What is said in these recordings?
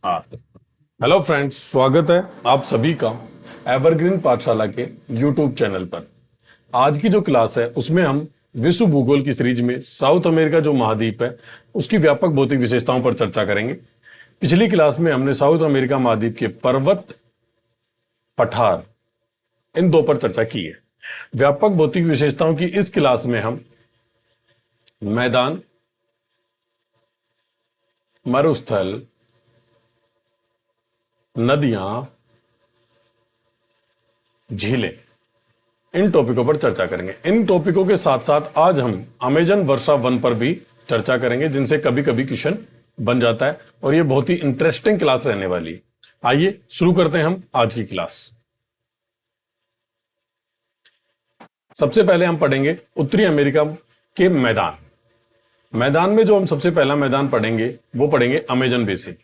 हाँ। Hello friends, स्वागत है आप सभी का एवरग्रीन पाठशाला के यूट्यूब चैनल पर। आज की जो क्लास है उसमें हम विश्व भूगोल की सीरीज में साउथ अमेरिका जो महाद्वीप है उसकी व्यापक भौतिक विशेषताओं पर चर्चा करेंगे। पिछली क्लास में हमने साउथ अमेरिका महाद्वीप के पर्वत, पठार, इन दो पर चर्चा की है। व्यापक भौतिक विशेषताओं की इस क्लास में हम मैदान, मरुस्थल, नदियां, झीलें, इन टॉपिकों पर चर्चा करेंगे। इन टॉपिकों के साथ साथ आज हम अमेजन वर्षा वन पर भी चर्चा करेंगे, जिनसे कभी कभी क्वेश्चन बन जाता है और ये बहुत ही इंटरेस्टिंग क्लास रहने वाली है। आइए शुरू करते हैं हम आज की क्लास। सबसे पहले हम पढ़ेंगे उत्तरी अमेरिका के मैदान। मैदान में जो हम सबसे पहला मैदान पढ़ेंगे वो पढ़ेंगे अमेजन बेसिन।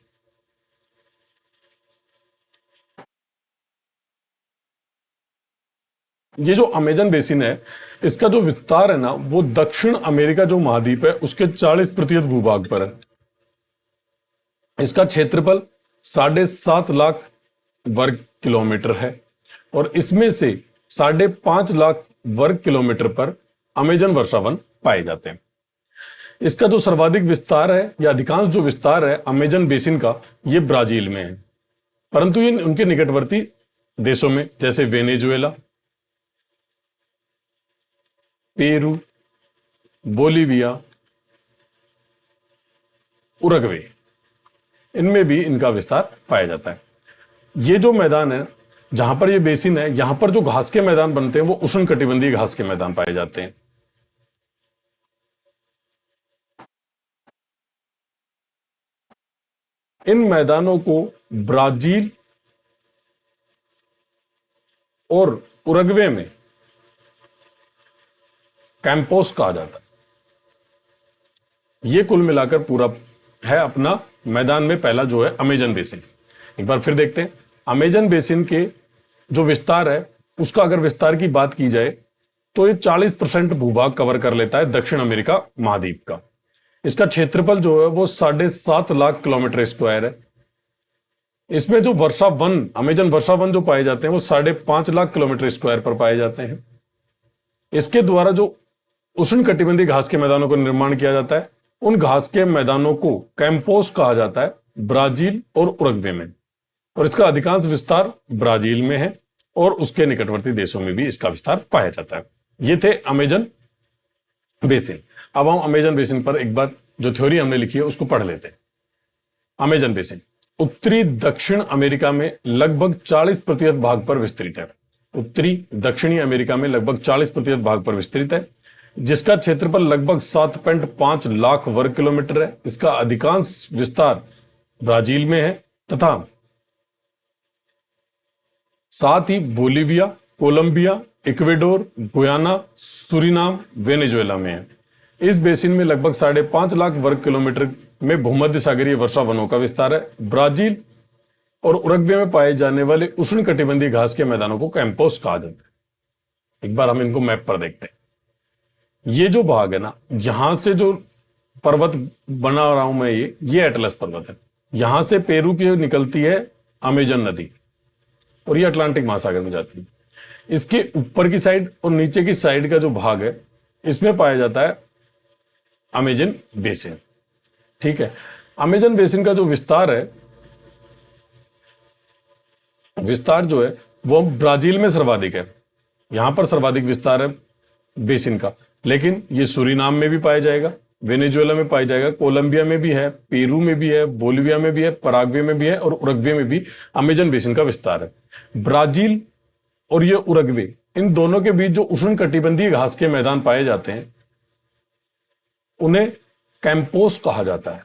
ये जो अमेजन बेसिन है इसका जो विस्तार है ना वो दक्षिण अमेरिका जो महाद्वीप है उसके 40% भूभाग पर है। इसका क्षेत्रफल 7.5 लाख वर्ग किलोमीटर है और इसमें से 5.5 लाख वर्ग किलोमीटर पर अमेजन वर्षा वन पाए जाते हैं। इसका जो सर्वाधिक विस्तार है या अधिकांश जो विस्तार है अमेजन बेसिन का ये ब्राजील में है, परंतु ये उनके निकटवर्ती देशों में जैसे वेनेजुएला, पेरू, बोलीविया, उरुग्वे, इनमें भी इनका विस्तार पाया जाता है। ये जो मैदान है जहां पर ये बेसिन है यहां पर जो घास के मैदान बनते हैं वो उष्णकटिबंधीय घास के मैदान पाए जाते हैं। इन मैदानों को ब्राजील और उरुग्वे में कैंपोस कहा जाता है। यह कुल मिलाकर पूरा है अपना मैदान में पहला जो है अमेजन बेसिन। एक बार फिर देखते हैं अमेजन बेसिन के जो विस्तार है उसका अगर विस्तार की बात की जाए तो ये 40% भूभाग कवर कर लेता है दक्षिण अमेरिका महाद्वीप का। इसका क्षेत्रफल जो है वो 7.5 लाख किलोमीटर स्क्वायर है। इसमें जो वर्षा वन, अमेजन वर्षा वन जो पाए जाते हैं वो 5.5 लाख किलोमीटर स्क्वायर पर पाए जाते हैं। इसके द्वारा जो उष्णकटिबंधीय घास के मैदानों का निर्माण किया जाता है उन घास के मैदानों को कैंपोस कहा जाता है ब्राजील और उरुग्वे में, और इसका अधिकांश विस्तार ब्राजील में है और उसके निकटवर्ती देशों में भी इसका विस्तार पाया जाता है। ये थे अमेजन बेसिन। अब हम अमेजन बेसिन पर एक बार जो थ्योरी हमने लिखी है उसको पढ़ लेते हैं। अमेजन बेसिन उत्तरी दक्षिण अमेरिका में लगभग 40% भाग पर विस्तृत है। उत्तरी दक्षिणी अमेरिका में लगभग 40% भाग पर विस्तृत है, जिसका क्षेत्रफल लगभग 7.5 लाख वर्ग किलोमीटर है। इसका अधिकांश विस्तार ब्राजील में है तथा साथ ही Bolivia, Colombia, Ecuador, Guyana, Suriname, Venezuela में है। इस बेसिन में लगभग 5.5 लाख वर्ग किलोमीटर में भूमध्य सागरीय वर्षा वनों का विस्तार है। ब्राजील और उरुग्वे में पाए जाने वाले उष्णकटिबंधीय घास के मैदानों को कैंपोस कहा जाता है। एक बार हम इनको मैप पर देखते हैं। ये जो भाग है ना, यहां से जो पर्वत बना रहा हूं मैं, ये एटलस पर्वत है। यहां से पेरू की निकलती है अमेजन नदी और ये अटलांटिक महासागर में जाती है। इसके ऊपर की साइड और नीचे की साइड का जो भाग है इसमें पाया जाता है अमेजन बेसिन। ठीक है, अमेजन बेसिन का जो विस्तार है, विस्तार जो है वो ब्राजील में सर्वाधिक है। यहां पर सर्वाधिक विस्तार है बेसिन का, लेकिन ये सूरीनाम में भी पाया जाएगा, वेनेजुएला में पाया जाएगा, कोलंबिया में भी है, पेरू में भी है, बोलिविया में भी है, पराग्वे में भी है और उरुग्वे में भी अमेजन बेसिन का विस्तार है। ब्राजील और ये उरुग्वे, इन दोनों के बीच जो उष्णकटिबंधीय घास के मैदान पाए जाते हैं उन्हें कैंपोस कहा जाता है।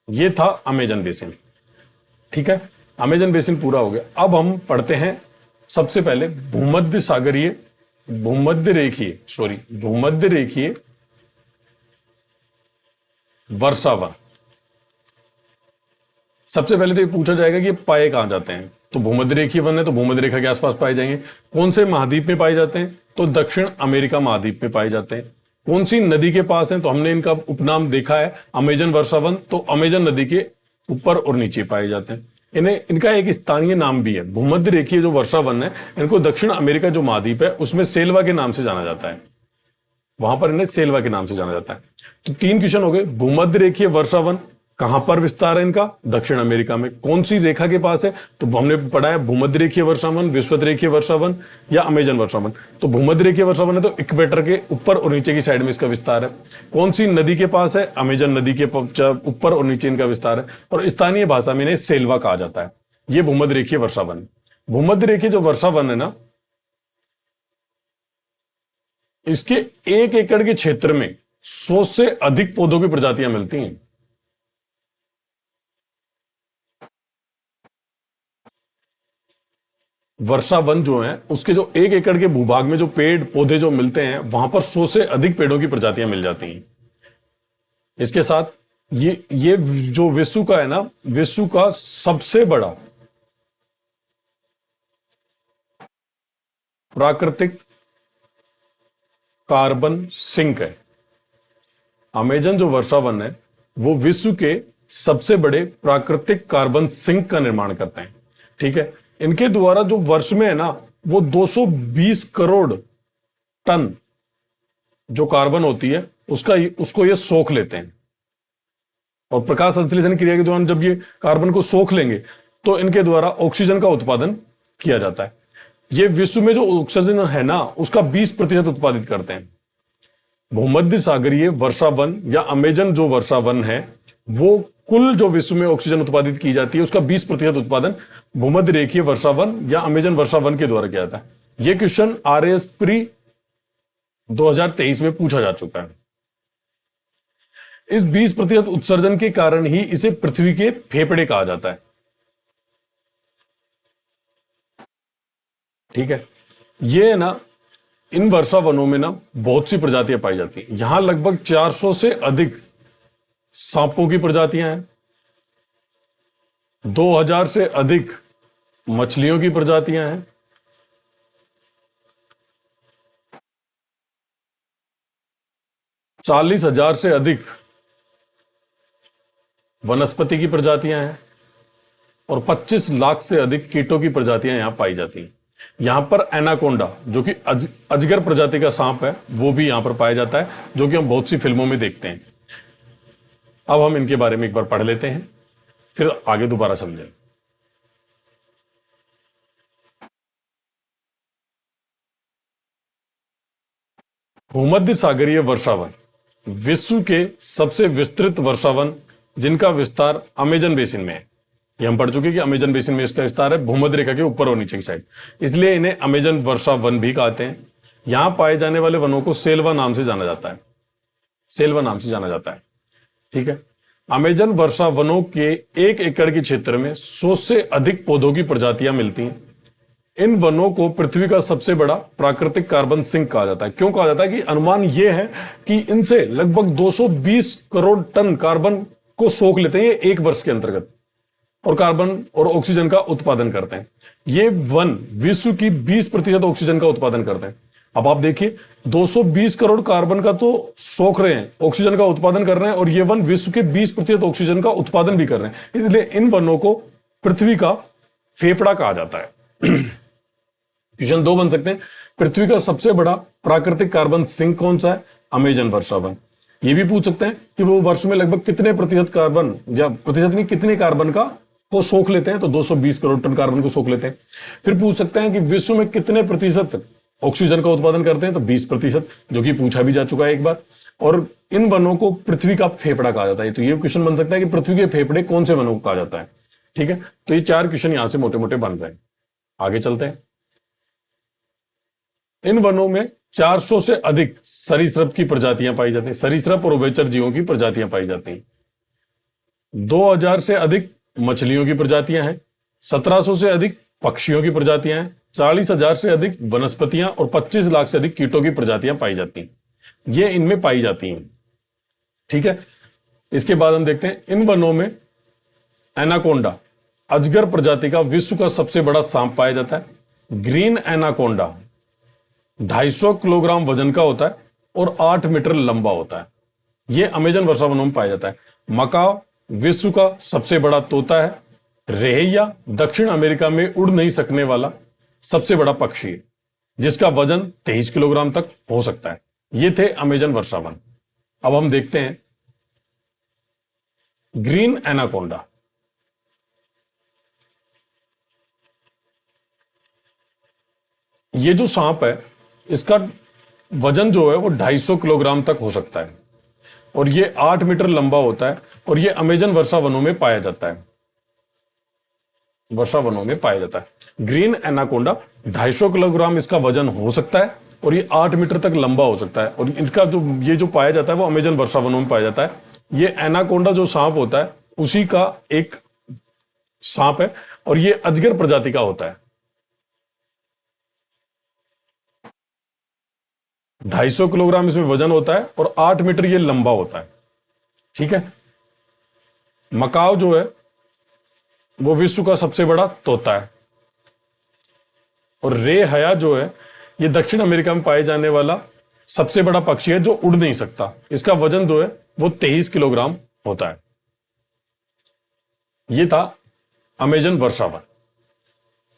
यह था अमेजन बेसिन। ठीक है, अमेजन बेसिन पूरा हो गया। अब हम पढ़ते हैं सबसे पहले भूमध्य रेखीय वर्षा वन। सबसे पहले तो ये पूछा जाएगा कि ये पाए कहां जाते हैं, तो भूमध्य रेखीय वन है तो भूमध्य रेखा के आसपास पाए जाएंगे। कौन से महाद्वीप में पाए जाते हैं, तो दक्षिण अमेरिका महाद्वीप में पाए जाते हैं। कौन सी नदी के पास है, तो हमने इनका उपनाम देखा है अमेजन वर्षा वन, तो अमेजन नदी के ऊपर और नीचे पाए जाते हैं। इन्हें इनका एक स्थानीय नाम भी है। भूमध्य रेखीय जो वर्षा वन है, इनको दक्षिण अमेरिका जो महाद्वीप है उसमें सेल्वा के नाम से जाना जाता है। वहां पर इन्हें सेल्वा के नाम से जाना जाता है। तो 3 क्वेश्चन हो गए। भूमध्य रेखीय वर्षा वन कहां पर विस्तार है इनका? दक्षिण अमेरिका में। कौन सी रेखा के पास है? तो हमने पढ़ा है भूमध्य रेखीय वर्षा वन, विषुवत रेखीय वर्षा वन या अमेजन वर्षा वन। तो भूमध्य रेखीय वर्षा वन है तो इक्वेटर के ऊपर और नीचे की साइड में इसका विस्तार है। कौन सी नदी के पास है? अमेजन नदी के ऊपर और नीचे इनका विस्तार है। और स्थानीय भाषा में इन्हें सेल्वा कहा जाता है। ये भूमध्य रेखीय वर्षा वन। भूमध्य रेखीय जो वर्षा वन है ना, इसके 1 एकड़ के क्षेत्र में 100 से अधिक पौधों की प्रजातियां मिलती हैं। वर्षा वन जो है उसके जो 1 एकड़ के भूभाग में जो पेड़ पौधे जो मिलते हैं, वहां पर 100 से अधिक पेड़ों की प्रजातियां मिल जाती हैं। इसके साथ ये जो विश्व का है ना, विश्व का सबसे बड़ा प्राकृतिक कार्बन सिंक है। अमेजन जो वर्षा वन है वो विश्व के सबसे बड़े प्राकृतिक कार्बन सिंक का निर्माण करते हैं। ठीक है, इनके द्वारा जो वर्ष में है ना, वो 220 करोड़ टन जो कार्बन होती है उसको ये सोख लेते हैं। और प्रकाश संश्लेषण क्रिया के दौरान जब ये कार्बन को सोख लेंगे तो इनके द्वारा ऑक्सीजन का उत्पादन किया जाता है। ये विश्व में जो ऑक्सीजन है ना, उसका 20% उत्पादित करते हैं। भूमध्य सागरीय वर्षा वन या अमेजन जो वर्षा वन है, वो कुल जो विश्व में ऑक्सीजन उत्पादित की जाती है उसका 20% उत्पादन भूमध्य रेखीय वर्षा वन या अमेजन वर्षा वन के द्वारा किया जाता है। यह क्वेश्चन RAS प्री 2023 में पूछा जा चुका है। इस 20% उत्सर्जन के कारण ही इसे पृथ्वी के फेफड़े कहा जाता है। ठीक है, ये ना इन वर्षा वनों में ना बहुत सी प्रजातियां पाई जाती हैं। यहां लगभग 400 से अधिक सांपों की प्रजातियां हैं, 2000 से अधिक मछलियों की प्रजातियां हैं, 40,000 से अधिक वनस्पति की प्रजातियां हैं और 25 लाख से अधिक कीटों की प्रजातियां यहां पाई जाती हैं। यहां पर एनाकोंडा जो कि अजगर प्रजाति का सांप है, वो भी यहां पर पाया जाता है, जो कि हम बहुत सी फिल्मों में देखते हैं। अब हम इनके बारे में एक बार पढ़ लेते हैं, फिर आगे दोबारा समझें। भूमध्य सागरीय वर्षावन विश्व के सबसे विस्तृत वर्षावन, जिनका विस्तार अमेजन बेसिन में है। ये हम पढ़ चुके कि अमेजन बेसिन में इसका विस्तार है भूमध्य रेखा के ऊपर और नीचे की साइड, इसलिए इन्हें अमेजन वर्षा वन भी कहते हैं। यहां पाए जाने वाले वनों को सेल्वा नाम से जाना जाता है। सेल्वा नाम से जाना जाता है। ठीक है, अमेजन वर्षा वनों के 1 एकड़ के क्षेत्र में 100 से अधिक पौधों की प्रजातियां मिलती हैं। इन वनों को पृथ्वी का सबसे बड़ा प्राकृतिक कार्बन सिंक कहा जाता है। क्यों कहा जाता है? कि अनुमान यह है कि इनसे लगभग 220 करोड़ टन कार्बन को सोख लेते हैं ये 1 वर्ष के अंतर्गत, और कार्बन और ऑक्सीजन का उत्पादन करते हैं। ये वन विश्व की 20% ऑक्सीजन का उत्पादन करते हैं। अब आप देखिए, 220 करोड़ कार्बन का तो सोख रहे हैं, ऑक्सीजन का उत्पादन कर रहे हैं, और ये वन विश्व के 20% ऑक्सीजन का उत्पादन भी कर रहे हैं। इसलिए इन वनों को पृथ्वी का फेफड़ा कहा जाता है। क्वेश्चन 2 बन सकते हैं, पृथ्वी का सबसे बड़ा प्राकृतिक कार्बन सिंक कौन सा है? अमेजन वर्षा वन। ये भी पूछ सकते हैं कि वो वर्ष में लगभग कितने प्रतिशत कार्बन, या प्रतिशत नहीं, कितने कार्बन का को सोख लेते हैं? तो 220 करोड़ टन कार्बन को सोख लेते हैं। फिर पूछ सकते हैं कि विश्व में कितने प्रतिशत ऑक्सीजन का उत्पादन करते हैं? तो 20%, जो कि पूछा भी जा चुका है एक बार। और इन वनों को पृथ्वी का फेफड़ा कहा जाता है। तो ये क्वेश्चन बन सकता है कि पृथ्वी के फेफड़े कौन से वनों को कहा जाता है। ठीक है, तो ये 4 क्वेश्चन यहां से मोटे मोटे बन रहे हैं। आगे चलते हैं। इन वनों में 400 से अधिक सरीसृप की प्रजातियां पाई जाती हैं। सरीसृप और उभयचर जीवों की प्रजातियां पाई जाती हैं। 2000 से अधिक मछलियों की प्रजातियां हैं, 1700 से अधिक पक्षियों की प्रजातियां हैं, 40,000 से अधिक वनस्पतियां और 25 लाख से अधिक कीटों की प्रजातियां पाई जाती हैं। ये इनमें पाई जाती हैं। ठीक है, इसके बाद हम देखते हैं इन वनों में एनाकोंडा अजगर प्रजाति का विश्व का सबसे बड़ा सांप पाया जाता है। ग्रीन एनाकोंडा 250 किलोग्राम वजन का होता है और 8 मीटर लंबा होता है। यह अमेजन वर्षा वनों में पाया जाता है। मकाओ विश्व का सबसे बड़ा तोता है। रेहैया दक्षिण अमेरिका में उड़ नहीं सकने वाला सबसे बड़ा पक्षी है, जिसका वजन 23 किलोग्राम तक हो सकता है। ये थे अमेजन वर्षावन। अब हम देखते हैं ग्रीन एनाकोंडा। ये जो सांप है, इसका वजन जो है वो 250 किलोग्राम तक हो सकता है और ये 8 मीटर लंबा होता है और ये अमेजन वर्षा वनों में पाया जाता है। वर्षा वनों में पाया जाता है ग्रीन एनाकोंडा। 250 किलोग्राम इसका वजन हो सकता है और ये 8 मीटर तक लंबा हो सकता है और इसका जो पाया जाता है वो अमेजन वर्षा वनों में पाया जाता है। ये एनाकोंडा जो सांप होता है उसी का एक सांप है और ये अजगर प्रजाति का होता है। 250 किलोग्राम इसमें वजन होता है और 8 मीटर ये लंबा होता है। ठीक है। मकाओ जो है वो विश्व का सबसे बड़ा तोता है और रे हया जो है ये दक्षिण अमेरिका में पाए जाने वाला सबसे बड़ा पक्षी है जो उड़ नहीं सकता। इसका वजन जो है वो 23 किलोग्राम होता है। ये था अमेजन वर्षावन।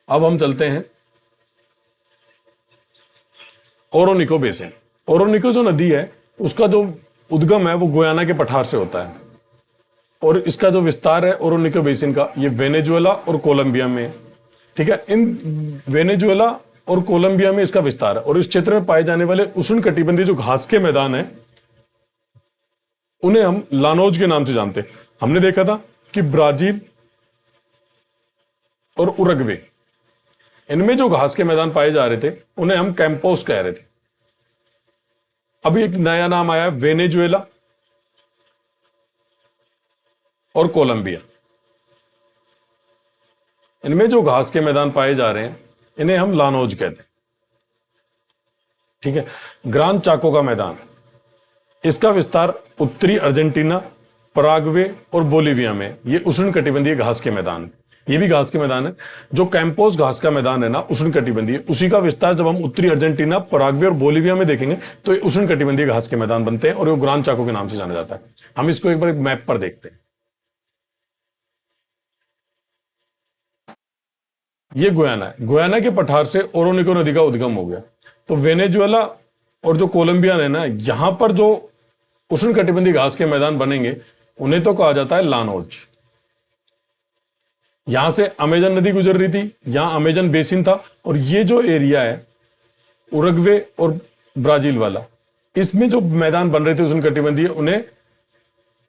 अब हम चलते हैं ओरोनिको बेसिन। ओरोनिको जो नदी है उसका जो उद्गम है वो गुयाना के पठार से होता है और इसका जो विस्तार है ओरोनिको बेसिन का, ये वेनेजुएला और कोलंबिया में। ठीक है। इन वेनेजुएला और कोलंबिया में इसका विस्तार है और इस क्षेत्र में पाए जाने वाले उष्णकटिबंधीय जो घास के मैदान है उन्हें हम लानोज के नाम से जानते हैं। हमने देखा था कि ब्राजील और उरुग्वे, इनमें जो घास के मैदान पाए जा रहे थे उन्हें हम कैंपोस कह रहे थे। अभी एक नया नाम आया वेनेजुएला और कोलंबिया। इनमें जो घास के मैदान पाए जा रहे हैं इन्हें हम लानोज कहते हैं। ठीक है। ग्रान चाको का मैदान, इसका विस्तार उत्तरी अर्जेंटीना, पराग्वे और बोलीविया में। ये उष्णकटिबंधीय घास के मैदान, ये भी घास के मैदान है। जो कैंपोस घास का मैदान है ना उष्णकटिबंधीय, उसी का विस्तार जब हम उत्तरी अर्जेंटीना, पराग्वे और बोलीविया में देखेंगे तो ये उष्णकटिबंधीय घास के मैदान बनते हैं और ये ग्रान चाको के नाम से जाना जाता है। हम इसको एक बार एक मैप पर देखते हैं। ये गुयाना है। गुयाना के पठार से ओरोनिको नदी का उद्गम हो गया। तो वेनेजुएला और जो कोलंबिया है ना, यहां पर जो उष्णकटिबंधीय घास के मैदान बनेंगे उन्हें तो कहा जाता है लानोज। यहां से अमेजन नदी गुजर रही थी, यहां अमेजन बेसिन था और ये जो एरिया है उरुग्वे और ब्राजील वाला, इसमें जो मैदान बन रहे थे उष्णकटिबंधीय उन्हें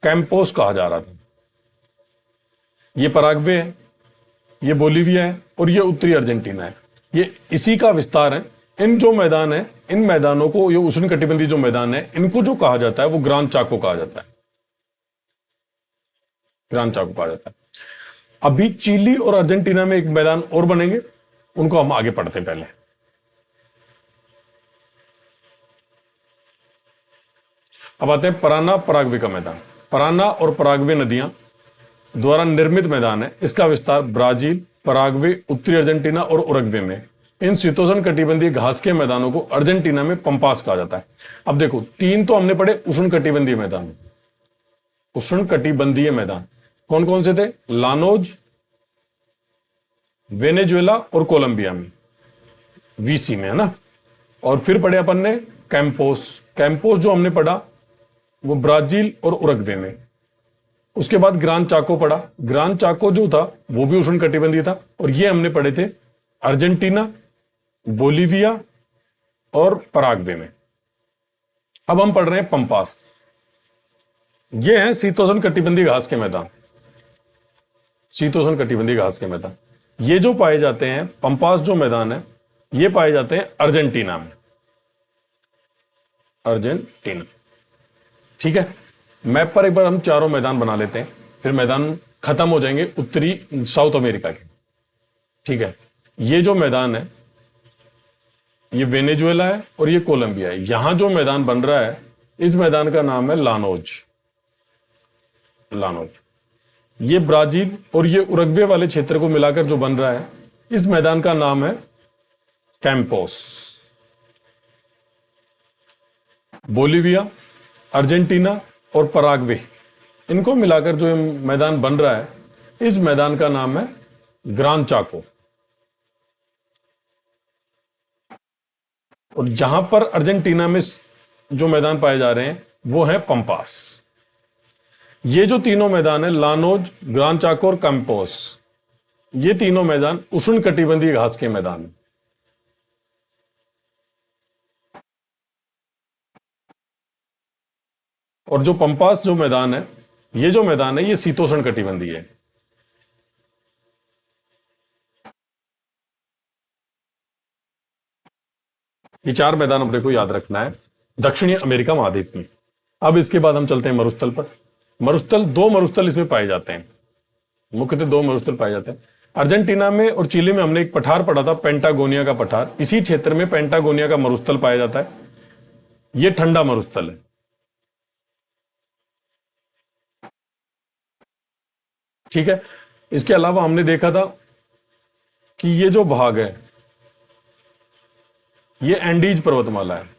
कैंपोस कहा जा रहा था। ये पराग्वे है, ये बोलीविया है और ये उत्तरी अर्जेंटीना है। ये इसी का विस्तार है। इन जो मैदान है, इन मैदानों को, ये उष्णकटिबंधीय जो मैदान है, इनको जो कहा जाता है वो ग्रान चाको कहा जाता है। ग्रान चाको कहा जाता है। अभी चिली और अर्जेंटीना में एक मैदान और बनेंगे, उनको हम आगे पढ़ते हैं। पहले अब आते हैं पराना पराग्वे का मैदान। पराना और पराग्वे नदियां द्वारा निर्मित मैदान है। इसका विस्तार ब्राजील, पराग्वे, उत्तरी अर्जेंटीना और उरुग्वे में। इन शीतोष्ण कटिबंधीय घास के मैदानों को अर्जेंटीना में पंपास कहा जाता है। अब देखो, तीन तो हमने पढ़े उष्ण कटिबंधीय मैदान। उष्ण कटिबंधीय मैदान कौन कौन से थे? लानोज, वेनेजुएला और कोलंबिया में, वीसी में, है ना। और फिर पढ़े अपन ने कैंपोस। कैंपोस जो हमने पढ़ा वो ब्राजील और उरुग्वे में। उसके बाद ग्रान चाको पढ़ा। ग्रान चाको जो था वो भी उष्ण कटिबंधीय था और ये हमने पढ़े थे अर्जेंटीना, बोलीविया और पराग्वे में। अब हम पढ़ रहे हैं पंपास। ये हैं शीतोष्ण कटिबंधीय घास के मैदान। शीतोष्ण कटिबंधीय घास के मैदान ये जो पाए जाते हैं, पंपास जो मैदान है ये पाए जाते हैं अर्जेंटीना में। अर्जेंटीना। ठीक है। मैप पर एक बार हम चारों मैदान बना लेते हैं, फिर मैदान खत्म हो जाएंगे उत्तरी साउथ अमेरिका के। ठीक है। ये जो मैदान है ये वेनेजुएला है और ये कोलंबिया है। यहां जो मैदान बन रहा है इस मैदान का नाम है लानोज। लानोज। ये ब्राजील और ये उरुग्वे वाले क्षेत्र को मिलाकर जो बन रहा है इस मैदान का नाम है कैंपोस। बोलीविया, अर्जेंटीना और पराग्वे, इनको मिलाकर जो ये मैदान बन रहा है, इस मैदान का नाम है ग्रान चाको। और जहां पर अर्जेंटीना में जो मैदान पाए जा रहे हैं वो है पंपास। ये जो तीनों मैदान है, लानोज, ग्रान चाको और कैंपोस, ये तीनों मैदान उष्णकटिबंधीय घास के मैदान हैं। और जो पंपास जो मैदान है, ये जो मैदान है, ये शीतोष्ण कटिबंधीय है। ये चार मैदान अपने को याद रखना है दक्षिणी अमेरिका महाद्वीप में। अब इसके बाद हम चलते हैं मरुस्थल पर। मरुस्थल, दो मरुस्थल इसमें पाए जाते हैं, मुख्यतः दो मरुस्थल पाए जाते हैं। अर्जेंटीना में और चिली में हमने एक पठार पढ़ा था, पेंटागोनिया का पठार। इसी क्षेत्र में पेंटागोनिया का मरुस्थल पाया जाता है। यह ठंडा मरुस्थल है। ठीक है। इसके अलावा हमने देखा था कि ये जो भाग है, ये एंडीज पर्वतमाला है।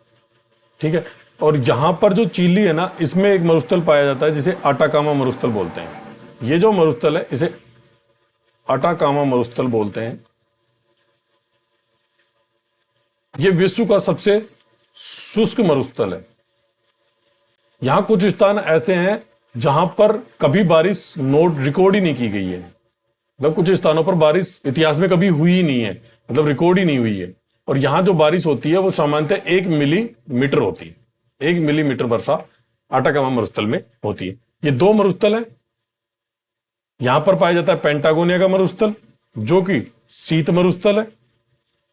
ठीक है। और यहां पर जो चिली है ना, इसमें एक मरुस्थल पाया जाता है जिसे आटाकामा मरुस्थल बोलते हैं। ये जो मरुस्थल है, इसे आटाकामा मरुस्थल बोलते हैं। ये विश्व का सबसे शुष्क मरुस्थल है। यहां कुछ स्थान ऐसे हैं जहां पर कभी बारिश नोट रिकॉर्ड ही नहीं की गई है। मतलब कुछ स्थानों पर बारिश इतिहास में कभी हुई ही नहीं है, मतलब रिकॉर्ड ही नहीं हुई है। और यहां जो बारिश होती है वो सामान्यतः 1 मिलीमीटर होती है। 1 मिलीमीटर वर्षा आटाकामा मरुस्थल में होती है। ये दो मरुस्थल है। यहां पर पाया जाता है पेंटागोनिया का मरुस्थल, जो कि शीत मरुस्थल है,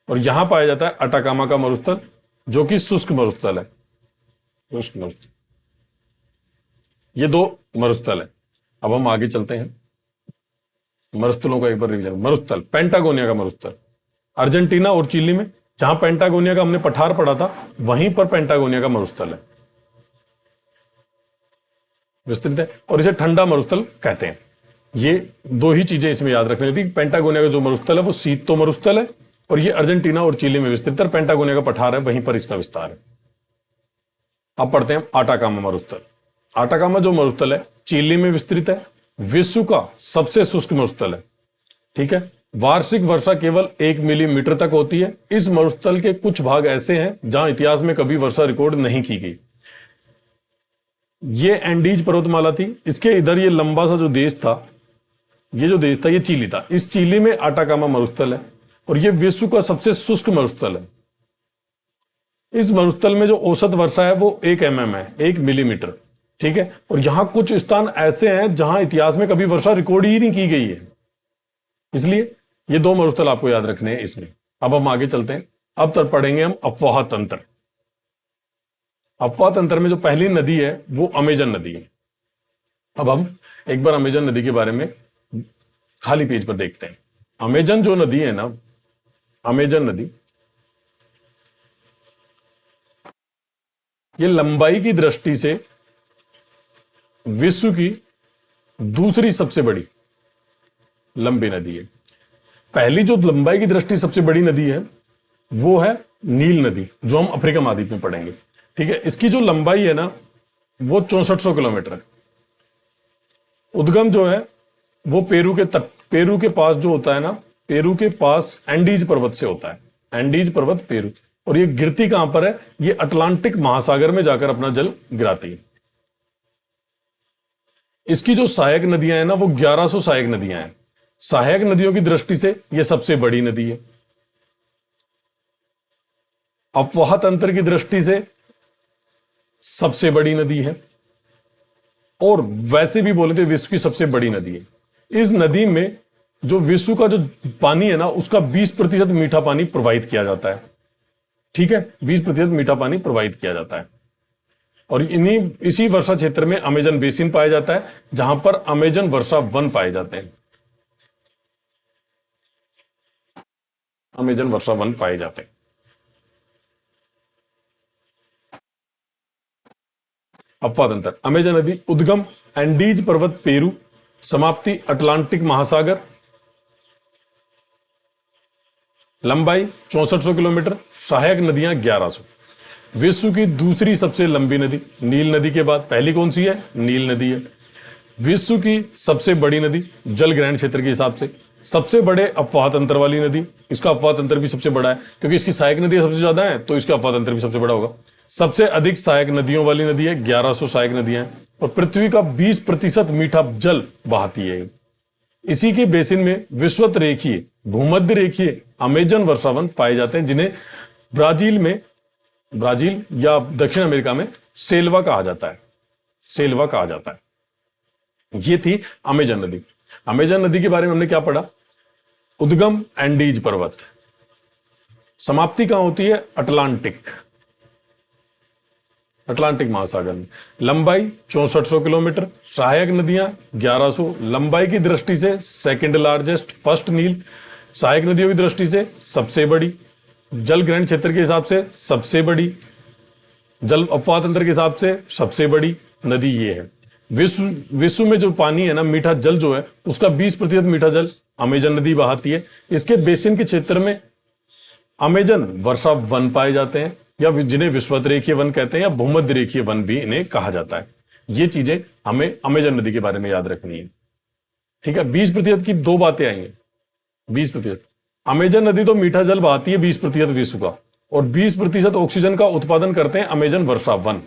और यहां पाया जाता है आटाकामा का मरुस्थल, जो कि शुष्क मरुस्थल है। शुष्क मरुस्थल, ये दो मरुस्थल है। अब हम आगे चलते हैं, मरुस्थलों का एक बार रिवीजन। मरुस्थल, पेंटागोनिया का मरुस्थल अर्जेंटीना और चिली में, जहां पेंटागोनिया का हमने पठार पढ़ा था, वहीं पर पेंटागोनिया का मरुस्थल है, विस्तृत है, और इसे ठंडा मरुस्थल कहते हैं। ये दो ही चीजें इसमें याद रखनी होती। पेंटागोनिया का जो मरुस्थल है वो शीतो मरुस्थल है, और ये अर्जेंटीना और चिली में विस्तृत है। पेंटागोनिया का पठार है, वहीं पर इसका विस्तार है। अब पढ़ते हैं आटाकामा मरुस्थल। आटाकामा जो मरुस्थल है, चिली में विस्तृत है, विश्व का सबसे शुष्क मरुस्थल है। ठीक है। वार्षिक वर्षा केवल 1 मिलीमीटर तक होती है। इस मरुस्थल के कुछ भाग ऐसे हैं जहां इतिहास में कभी वर्षा रिकॉर्ड नहीं की गई। ये एंडीज पर्वतमाला थी। इसके इधर ये लंबा सा जो देश था, ये जो देश था, ये चिली था। इस चिली में आटाकामा मरुस्थल है, और ये विश्व का सबसे शुष्क मरुस्थल है। इस मरुस्थल में जो औसत वर्षा है वो 1 mm है, 1 मिलीमीटर। ठीक है। और यहां कुछ स्थान ऐसे हैं जहां इतिहास में कभी वर्षा रिकॉर्ड ही नहीं की गई है। इसलिए ये दो मरुस्थल आपको याद रखने हैं इसमें। अब हम आगे चलते हैं। अब तक पढ़ेंगे हम अफवाह तंत्र। अफवाह तंत्र में जो पहली नदी है वो अमेजन नदी है। अब हम एक बार अमेजन नदी के बारे में खाली पेज पर देखते हैं। अमेजन जो नदी है ना, अमेजन नदी, ये लंबाई की दृष्टि से विश्व की दूसरी सबसे बड़ी लंबी नदी है। पहली जो लंबाई की दृष्टि सबसे बड़ी नदी है वो है नील नदी, जो हम अफ्रीका महाद्वीप में पढ़ेंगे। ठीक है। इसकी जो लंबाई है ना वो 6400 किलोमीटर है। उद्गम जो है वो पेरू के पास जो होता है ना, पेरू के पास एंडीज पर्वत से होता है। एंडीज पर्वत पेरू। और ये गिरती कहां पर है? ये अटलांटिक महासागर में जाकर अपना जल गिराती है। इसकी जो सहायक नदियां हैं ना वो 1100 सहायक नदियां हैं। सहायक नदियों की दृष्टि से यह सबसे बड़ी नदी है। अपवाह तंत्र की दृष्टि से सबसे बड़ी नदी है, और वैसे भी बोले तो विश्व की सबसे बड़ी नदी है। इस नदी में जो विश्व का जो पानी है ना उसका 20% मीठा पानी प्रवाहित किया जाता है। ठीक है। 20% मीठा पानी प्रवाहित किया जाता है। और इसी वर्षा क्षेत्र में अमेजन बेसिन पाया जाता है, जहां पर अमेजन वर्षा वन पाए जाते हैं। अमेजन वर्षा वन पाए जाते हैं। अपवाह तंत्र, अमेजन नदी, उद्गम एंडीज पर्वत पेरू, समाप्ति अटलांटिक महासागर, लंबाई 6400 किलोमीटर, सहायक नदियां 1100। विश्व की दूसरी सबसे लंबी नदी नील नदी के बाद पहली कौन सी है? नील नदी है। विश्व की सबसे बड़ी नदी जल ग्रहण क्षेत्र के हिसाब से, सबसे बड़े अपवाह तंत्र वाली नदी, इसका अपवाह तंत्र भी सबसे बड़ा है क्योंकि इसकी सहायक नदियां सबसे ज्यादा है, तो इसका अपवाह तंत्र भी सबसे बड़ा होगा। सबसे अधिक सहायक नदियों वाली नदी है, 1100 सहायक नदियां हैं, और पृथ्वी का 20% मीठा जल बहाती है। इसी के बेसिन में विश्वत रेखीय भूमध्य रेखीय अमेजन वर्षावन पाए जाते हैं, जिन्हें ब्राजील या दक्षिण अमेरिका में सेल्वा कहा जाता है, सेल्वा कहा जाता है। ये थी अमेजन नदी। अमेजन नदी के बारे में हमने क्या पढ़ा? उद्गम एंडीज पर्वत, समाप्ति कहां होती है? अटलांटिक महासागर में। लंबाई 6400 किलोमीटर, सहायक नदियां 1100, लंबाई की दृष्टि से सेकंड लार्जेस्ट, फर्स्ट नील, सहायक नदियों की दृष्टि से सबसे बड़ी, जल ग्रहण क्षेत्र के हिसाब से सबसे बड़ी, जल अपवाह तंत्र के हिसाब से सबसे बड़ी नदी ये है। विश्व में जो पानी है ना, मीठा जल जो है, उसका 20% मीठा जल अमेजन नदी बहाती है। इसके बेसिन के क्षेत्र में अमेजन वर्षा वन पाए जाते हैं, या जिन्हें विश्वत रेखीय वन कहते हैं, या भूमध्य रेखीय वन भी इन्हें कहा जाता है। ये चीजें हमें अमेजन नदी के बारे में याद रखनी है, ठीक है। 20% की दो बातें आई हैं। 20% अमेजन नदी तो मीठा जल बहाती है 20% विश्व का, और 20% ऑक्सीजन का उत्पादन करते हैं अमेजन वर्षा वन।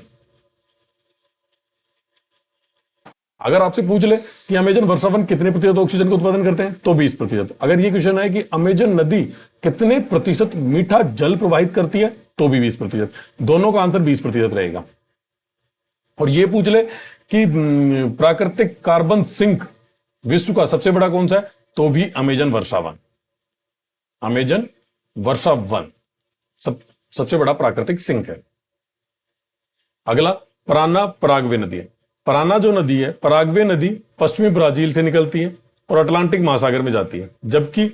अगर आपसे पूछ ले कि अमेजन वर्षावन कितने प्रतिशत ऑक्सीजन का उत्पादन करते हैं, तो 20%। अगर ये क्वेश्चन है कि अमेजन नदी कितने प्रतिशत मीठा जल प्रवाहित करती है, तो भी 20%। दोनों का आंसर 20% रहेगा। और ये पूछ ले कि प्राकृतिक कार्बन सिंक विश्व का सबसे बड़ा कौन सा है, तो भी अमेजन वर्षावन। अमेजन वर्षावन सबसे बड़ा प्राकृतिक सिंक है। अगला पराना पराग्वे नदी है। पराना जो नदी है, पराग्वे नदी पश्चिमी ब्राजील से निकलती है और अटलांटिक महासागर में जाती है, जबकि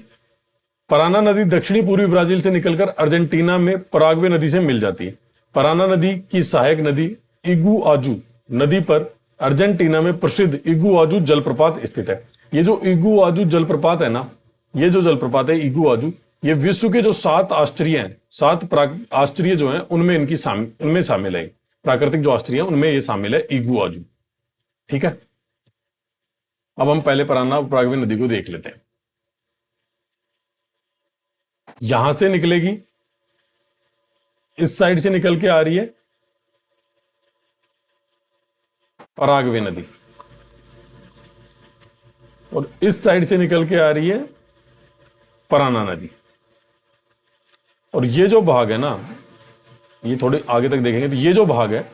पराना नदी दक्षिणी पूर्वी ब्राजील से निकलकर अर्जेंटीना में पराग्वे नदी से मिल जाती है। पराना नदी की सहायक नदी इगुआजू नदी पर अर्जेंटीना में प्रसिद्ध इगुआजू जलप्रपात स्थित है। ये जो इगुआजू जलप्रपात है ना, ये जो जलप्रपात है इगुआजू, ये विश्व के जो 7 आश्चर्य हैं, 7 आश्चर्य जो हैं, उनमें शामिल है। प्राकृतिक जो आश्चर्य हैं उनमें ये शामिल है इगुआजू, ठीक है। अब हम पहले पराना पराग्वे नदी को देख लेते हैं। यहां से निकलेगी, इस साइड से निकल के आ रही है पराग्वे नदी, और इस साइड से निकल के आ रही है पराना नदी। और ये जो भाग है ना, ये थोड़े आगे तक देखेंगे तो ये जो भाग है,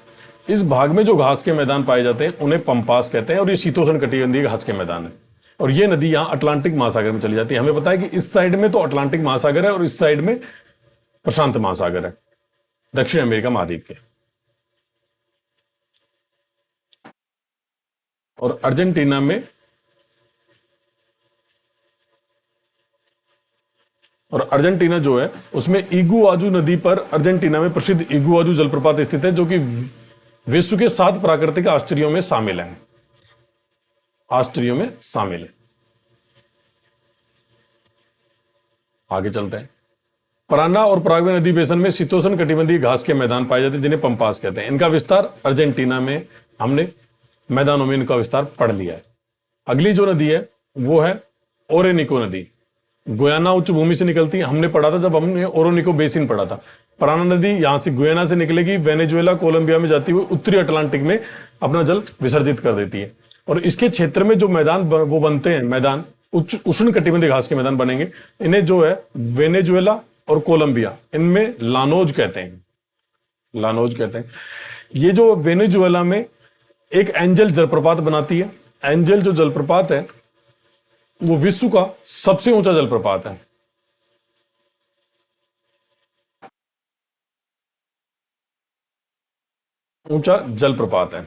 इस भाग में जो घास के मैदान पाए जाते हैं उन्हें पंपास कहते हैं, और ये शीतोष्ण कटिबंधीय घास के मैदान है। और ये नदी यहां अटलांटिक महासागर में चली जाती है। हमें पता है कि इस साइड में तो अटलांटिक महासागर है और इस साइड में प्रशांत महासागर है, दक्षिण अमेरिका महाद्वीप के। और अर्जेंटीना में अर्जेंटीना जो है उसमें इगुआजू नदी पर अर्जेंटीना में प्रसिद्ध इगुआजू जलप्रपात स्थित है, जो कि विश्व के 7 प्राकृतिक आश्चर्यों में शामिल है। आगे चलते हैं। पराना और पराग्वे नदी बेसन में शीतोष्ण कटिबंधीय घास के मैदान पाए जाते हैं, जिन्हें पंपास कहते हैं। इनका विस्तार अर्जेंटीना में, हमने मैदानों में इनका विस्तार पढ़ लिया है। अगली जो नदी है वो है ओरेनिको नदी, गुयाना उच्च भूमि से निकलती है। हमने पढ़ा था जब हमने ओरोनिको बेसिन पढ़ा था। पराना नदी यहां से गुयाना से निकलेगी, वेनेजुएला कोलंबिया में जाती हुई उत्तरी अटलांटिक में अपना जल विसर्जित कर देती है। और इसके क्षेत्र में जो मैदान वो बनते हैं, मैदान उच्च उष्ण कटिबंधीय घास के मैदान बनेंगे। इन्हें जो है वेनेजुएला और कोलंबिया, इनमें लानोज कहते हैं। ये जो वेनेजुएला में एक एंजल जलप्रपात बनाती है। एंजल जो जलप्रपात है वो विश्व का सबसे ऊंचा जलप्रपात है। ऊंचा जलप्रपात है।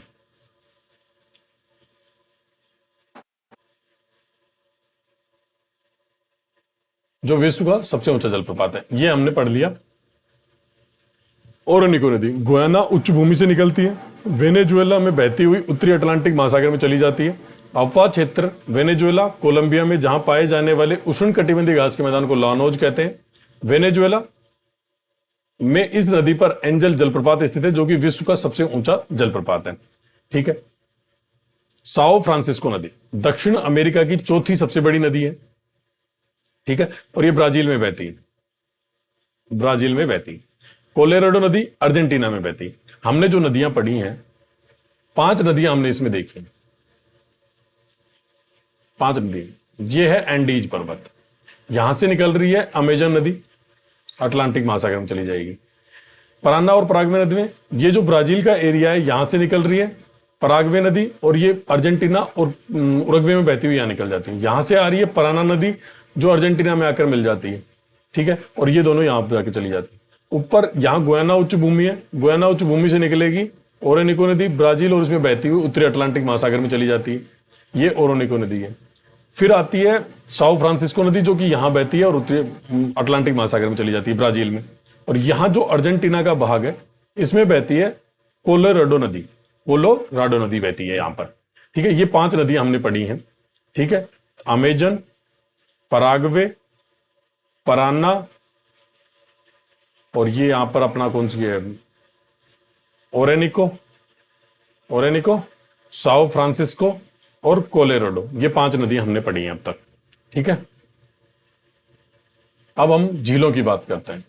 जो विश्व का सबसे ऊंचा जलप्रपात है, ये हमने पढ़ लिया। ओरोनिको नदी गुयाना उच्च भूमि से निकलती है, वेनेजुएला में बहती हुई उत्तरी अटलांटिक महासागर में चली जाती है। अपवाह क्षेत्र वेनेजुएला कोलंबिया में जहां पाए जाने वाले उष्ण कटिबंधीय घास के मैदान को लानोज कहते हैं। वेनेजुएला में इस नदी पर एंजल जलप्रपात स्थित है, जो कि विश्व का सबसे ऊंचा जलप्रपात है, ठीक है। साओ फ्रांसिस्को नदी दक्षिण अमेरिका की चौथी सबसे बड़ी नदी है, ठीक है, और ये ब्राजील में बहती है, ब्राजील में बहती है। कोलोराडो नदी अर्जेंटीना में बहती है। हमने जो नदियां पढ़ी हैं, 5 नदियां हमने इसमें देखी, 5 नदी। ये है एंडीज पर्वत, यहां से निकल रही है अमेजन नदी, अटलांटिक महासागर में चली जाएगी। पराना और पराग्वे नदी में, ये जो ब्राजील का एरिया है यहां से निकल रही है पराग्वे नदी, और ये अर्जेंटीना और उरुग्वे में बहती हुई यहां निकल जाती है। यहां से आ रही है पराना नदी जो अर्जेंटीना में आकर मिल जाती है, ठीक है, और ये दोनों यहां पर जाके चली जाती है। ऊपर यहां गुयाना उच्च भूमि है, गुयाना उच्च भूमि से निकलेगी ओरेनिको नदी ब्राजील, और उसमें बहती हुई उत्तरी अटलांटिक महासागर में चली जाती है। ये ओरोनिको नदी है। फिर आती है साओ फ्रांसिस्को नदी जो कि यहां बहती है और उत्तरी अटलांटिक महासागर में चली जाती है ब्राजील में। और यहां जो अर्जेंटीना का भाग है इसमें बहती है कोलोराडो नदी, कोलोराडो नदी बहती है यहां पर, ठीक है। ये 5 नदियां हमने पढ़ी हैं, ठीक है। अमेजन, पराग्वे, पराना, और ये यहां पर अपना कौन सी है, ओरेनिको, ओरेनिको, साओ फ्रांसिस्को और कोलोराडो। ये 5 नदियां हमने पढ़ी हैं अब तक, ठीक है। अब हम झीलों की बात करते हैं।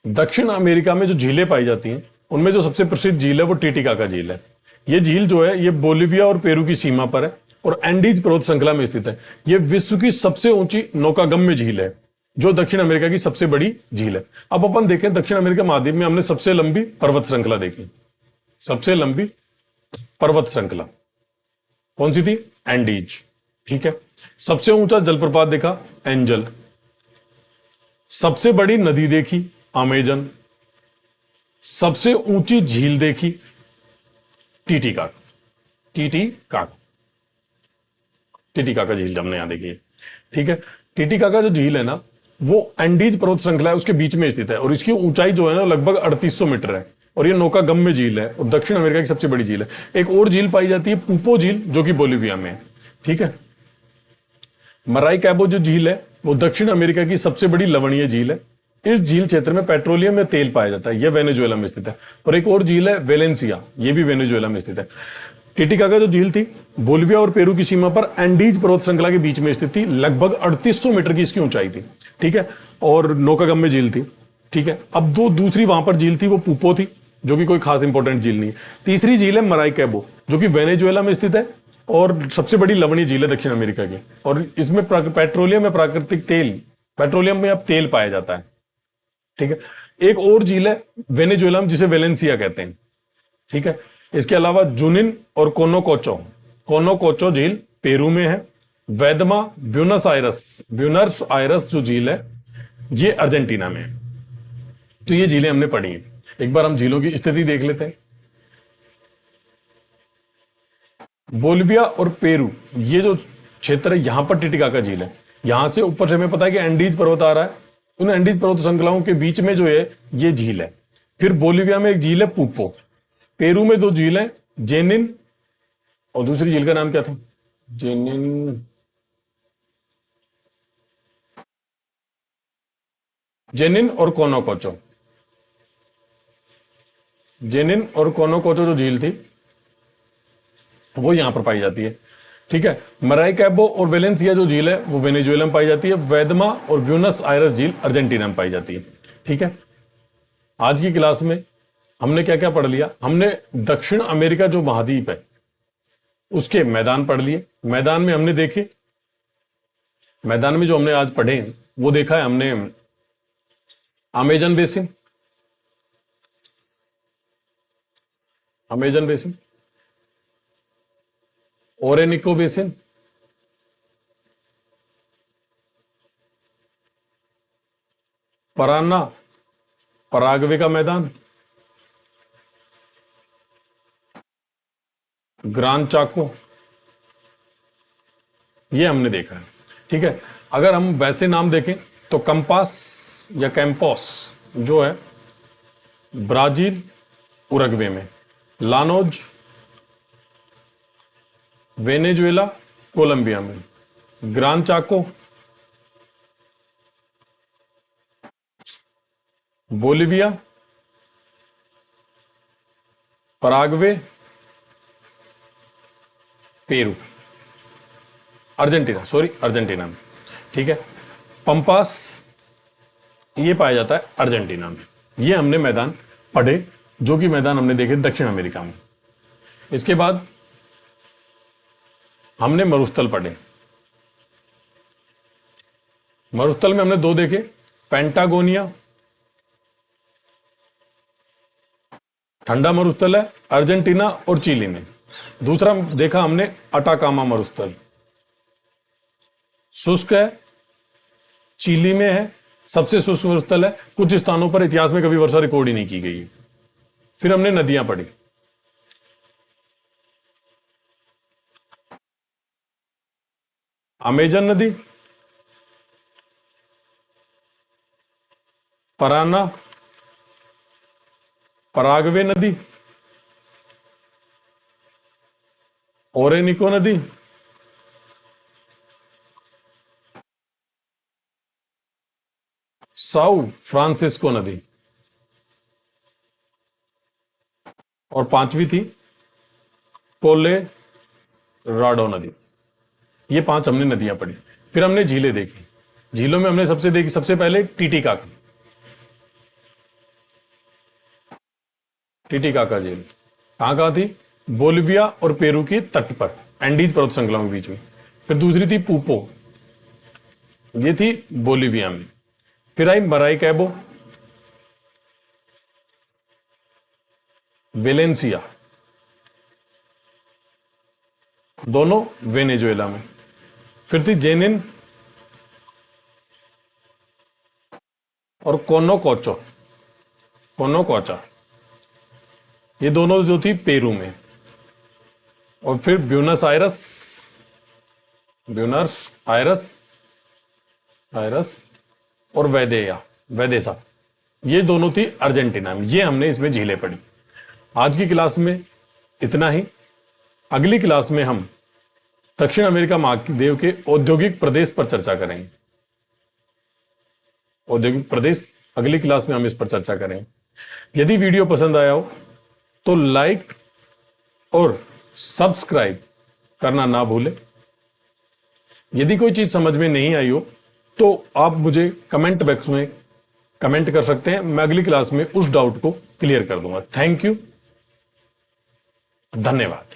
दक्षिण अमेरिका में जो झीलें पाई जाती हैं उनमें जो सबसे प्रसिद्ध झील है वो टिटिकाका झील है। ये झील जो है ये बोलिविया और पेरू की सीमा पर है और एंडीज पर्वत श्रृंखला में स्थित है। ये विश्व की सबसे ऊंची नौकागम्य झील है जो दक्षिण अमेरिका की सबसे बड़ी झील है। अब अपन देखें दक्षिण अमेरिका महाद्वीप में हमने सबसे लंबी पर्वत श्रृंखला देखी, सबसे लंबी पर्वत श्रृंखला कौन सी थी, एंडीज, ठीक है। सबसे ऊंचा जलप्रपात देखा, एंजल। सबसे बड़ी नदी देखी, अमेजन। सबसे ऊंची झील देखी, टीटीकाका, टीटीकाका, टीटीकाका झील हमने यहां देखी है, ठीक है। टीटीकाका जो झील है ना वो एंडीज पर्वत श्रृंखला है उसके बीच में स्थित है और इसकी ऊंचाई जो है ना लगभग 3800 मीटर है और ये नौकागम्य झील है और दक्षिण अमेरिका की सबसे बड़ी झील है। एक और झील पाई जाती है पूपो झील जो कि बोलिविया में है, ठीक है। मराइकैबो जो झील है वो दक्षिण अमेरिका की सबसे बड़ी लवणीय झील है। इस झील क्षेत्र में पेट्रोलियम या तेल पाया जाता है, यह वेनेजुएला में स्थित है। और एक और झील है वेलेंसिया, ये भी वेनेजुएला में स्थित है। टिटिकाका जो झील थी बोलिविया और पेरू की सीमा पर एंडीज पर्वत श्रृंखला के बीच में स्थित थी, लगभग 3800 मीटर की इसकी ऊंचाई थी, ठीक है, और नौकागम्य झील थी, ठीक है। अब दो दूसरी वहां पर झील थी वो पूपो थी जो कि कोई खास इंपॉर्टेंट झील नहीं है। तीसरी झील है मराइकैबो जो कि वेनेजुएला में स्थित है और सबसे बड़ी लवणीय झील है दक्षिण अमेरिका की, और इसमें पेट्रोलियम या प्राकृतिक तेल, पेट्रोलियम में अब तेल पाया जाता है, ठीक है। एक और झील है वेनेजुएला में जिसे वेलेंसिया कहते हैं, ठीक है। इसके अलावा जुनिन और कोनोकोचो, कोनोकोचो झील पेरू में है। वेदमा, ब्यूनस आयरस, ब्यूनस आयरस जो झील है ये अर्जेंटीना में है। तो ये झीलें हमने पढ़ी हैं। एक बार हम झीलों की स्थिति देख लेते हैं। बोलिविया और पेरू ये जो क्षेत्र है यहां पर टिटिकाका झील है। यहां से ऊपर से हमें पता है कि एंडीज पर्वत आ रहा है, उन एंडीज पर्वत श्रृंखलाओं के बीच में जो है ये झील है। फिर बोलिविया में एक झील है पूपो, पेरू में 2 झील है जेनिन, और दूसरी झील का नाम क्या था, जेनिन, जेनिन और कोनोकोचो, जेनिन और कोनोकोचो जो झील थी वो यहां पर पाई जाती है, ठीक है। मराइकैबो और वेलेंसिया जो झील है वो वेनेजुएला में पाई जाती है। वेदमा और ब्यूनस आयरस झील अर्जेंटीना में पाई जाती है, ठीक है। आज की क्लास में हमने क्या क्या पढ़ लिया, हमने दक्षिण अमेरिका जो महाद्वीप है उसके मैदान पढ़ लिए। मैदान में हमने देखे, मैदान में जो हमने आज पढ़े वो देखा है हमने Amazon basin, Amazon basin, Orinoco basin, Parana, Paraguay का मैदान, ग्रान चाको, ये हमने देखा है, ठीक है। अगर हम वैसे नाम देखें तो कंपास या कैंपोस जो है ब्राजील उरुग्वे में, लानोज वेनेजुएला कोलंबिया में, Gran Chaco Bolivia, Paraguay Peru, Argentina, sorry Argentina में, ठीक है। पंपास ये पाया जाता है अर्जेंटीना में। ये हमने मैदान पढ़े, जो कि मैदान हमने देखे दक्षिण अमेरिका में। इसके बाद हमने मरुस्थल पढ़े। मरुस्थल में हमने दो देखे, पेंटागोनिया ठंडा मरुस्थल है अर्जेंटीना और चिली में। दूसरा देखा हमने अटाकामा मरुस्थल, शुष्क है, चिली में है, सबसे शुष्क मरुस्थल है। कुछ स्थानों पर इतिहास में कभी वर्षा रिकॉर्ड ही नहीं की गई है। फिर हमने नदियां पढ़ी। अमेजन नदी, पराना, पराग्वे नदी, ओरेनिको नदी, साउ फ्रांसिस्को नदी, और पांचवी थी कोलोराडो नदी। ये पांच हमने नदियां पढ़ी। फिर हमने झीलें देखी। झीलों में हमने सबसे पहले टीटीकाका, टीटीकाका झील कहां थी? बोलिविया और पेरू के तट पर, एंडीज पर्वत श्रृंखला के बीच में। फिर दूसरी थी पूपो, ये थी बोलिविया में। फिर आई मराइकैबो, वेलेंसिया, दोनों वेनेजुएला में। फिर थी जेनिन और कोनोकोचा, ये दोनों जो थी पेरू में। और फिर ब्यूनस आयरस और वेदेसा, ये दोनों थी अर्जेंटीना में। ये हमने इसमें झीलें पढ़ी। आज की क्लास में इतना ही। अगली क्लास में हम दक्षिण अमेरिका महाद्वीप के औद्योगिक प्रदेश पर चर्चा करेंगे। औद्योगिक प्रदेश अगली क्लास में हम इस पर चर्चा करेंगे। यदि वीडियो पसंद आया हो तो लाइक और सब्सक्राइब करना ना भूलें। यदि कोई चीज समझ में नहीं आई हो तो आप मुझे कमेंट बॉक्स में कमेंट कर सकते हैं। मैं अगली क्लास में उस डाउट को क्लियर कर दूंगा। थैंक यू, धन्यवाद।